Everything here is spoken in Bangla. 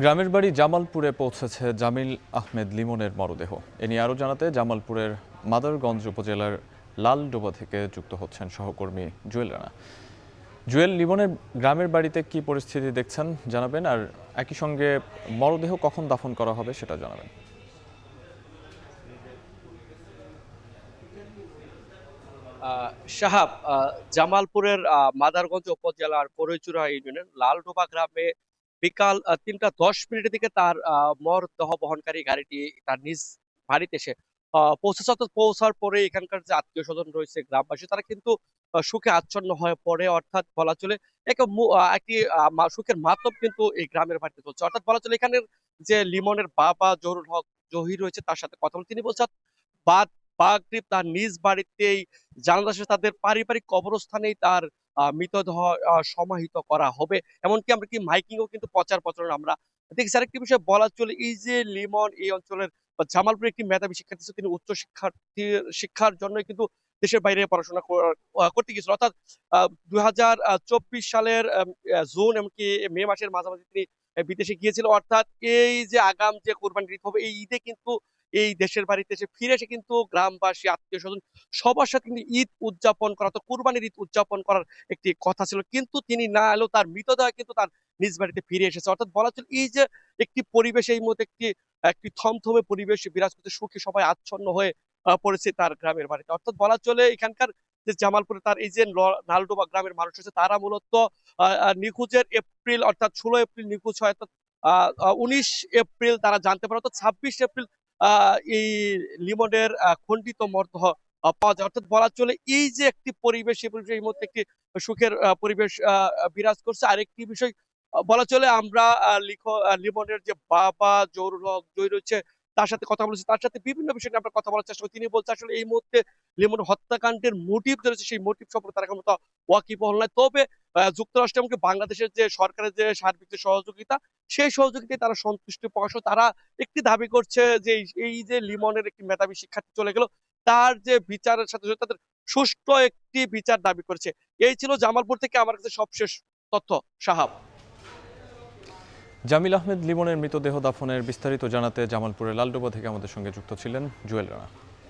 গ্রামের বাড়ি জামালপুরে পৌঁছেছে জামিল আহমেদ লিমনের মরদেহ। এ নিয়ে আরও জানাতে জামালপুরের মাদারগঞ্জ উপজেলার লালডোবা থেকে যুক্ত হচ্ছেন সহকর্মী জুয়েল রানা। জুয়েল, লিমনের গ্রামের বাড়িতে কি পরিস্থিতি দেখছেন জানাবেন, আর একই সঙ্গে মরদেহ কখন দাফন করা হবে সেটা জানাবেন। সাহাব, জামালপুরের মাদারগঞ্জ উপজেলার করইচুরা ইউনিয়নের লালডোবা গ্রামে বিকাল ৩টা ১০ মিনিটের দিকে তার মরদেহ বহনকারী গাড়িটি তার নিজ বাড়িতে এসে পৌঁছেছে। অর্থাৎ পৌঁছার পরে এখানকার যে আত্মীয় স্বজন রয়েছে, গ্রামবাসী, তারা কিন্তু সুখে আচ্ছন্ন হয়ে পড়ে। অর্থাৎ বলা চলে একটি সুখের মাতম কিন্তু এই গ্রামের বাড়িতে চলছে। অর্থাৎ বলা চলে এখানের যে লিমনের বাবা জহুরুল হক জহির রয়েছে, তার সাথে কথা বলে তিনি বলছেন বাদ পাগড়ি তার নিজ বাড়িতেই জানাজা শেষে তাদের পারিবারিক কবরস্থানেই তার মৃতদেহ সমাহিত করা হবে। এমনকি আমরা কি মাইকিংও কিন্তু প্রচারণা আমরা দেখছি। আরেকটি বিষয় বলা চলে, এই যে লিমন এই অঞ্চলের বা জামালপুরের একটি মেধাবী শিক্ষার্থী ছিল, তিনি উচ্চ শিক্ষার জন্য কিন্তু দেশের বাইরে পড়াশোনা করতে গিয়েছিল। অর্থাৎ ২০২৪ সালের জুন এমনকি মে মাসের মাঝামাঝি তিনি বিদেশে গিয়েছিল। অর্থাৎ এই যে আগাম যে কোরবানির ঈদ হবে, এই ঈদে কিন্তু এই দেশের বাড়িতে এসে ফিরে এসে কিন্তু গ্রামবাসী, আত্মীয় স্বজন সবার সাথে কিন্তু ঈদ উদযাপন করা, তো কুরবানির ঈদ উদযাপন করার একটি কথা ছিল, কিন্তু তিনি না এলেও তার মৃতদেহ কিন্তু তার নিজ বাড়িতে ফিরে এসেছে। অর্থাৎ বলা চলে এই যে একটি পরিবেশ, এই মুহূর্তে একটি একটি থমথমে পরিবেশ বিরাজ করতে, সুখে সবাই আচ্ছন্ন হয়ে পড়েছে তার গ্রামের বাড়িতে। অর্থাৎ বলা চলে এখানকার যে জামালপুরে তার এই যে নালডোবা গ্রামের মানুষ আছে, তারা মূলত নিখোঁজের এপ্রিল অর্থাৎ ১৬ এপ্রিল নিখোঁজ হয়। অর্থাৎ ১৯ এপ্রিল তারা জানতে পারে। অর্থাৎ ২৬ এপ্রিল এই লিমনের খণ্ডিত মরদেহ পাওয়া যায়। অর্থাৎ বলা চলে এই যে একটি পরিবেশ, এই পরিবেশ এই মুহূর্তে একটি সুখের পরিবেশ বিরাজ করছে। আরেকটি বিষয় বলা চলে, আমরা লিমনের যে বাবা জহুরুল হক জহি রয়েছে, তার সাথে কথা বলেছি, তার সাথে বিভিন্ন বিষয় নিয়ে আমরা কথা বলার চেষ্টা করি। তিনি বলছে আসলে এই মুহূর্তে লিমন হত্যাকাণ্ডের মোটিভ রয়েছে, সেই মোটিভ সম্পর্কে তার এখন মতো ওয়াকিবহল নয়। তবে যুক্তরাষ্ট্র এমনকি বাংলাদেশের যে সরকারের যে সার্বিক যে সহযোগিতা, সেই সহযোগিতায় তারা সন্তুষ্টি প্রকাশ করে। তারা একটি দাবি করছে যে এই যে লিমনের একটি মেধাবী শিক্ষার্থী চলে গেল, তার যে বিচারের সাথে সাথে তাদের সুষ্ঠু একটি বিচার দাবি করছে। এই ছিল জামালপুর থেকে আমার কাছে সবশেষ তথ্য, সাহাব। জামিল আহমেদ লিমনের মৃতদেহ দাফনের বিস্তারিত জানাতে জামালপুরের লালডোবা থেকে আমাদের সঙ্গে যুক্ত ছিলেন জুয়েল রানা।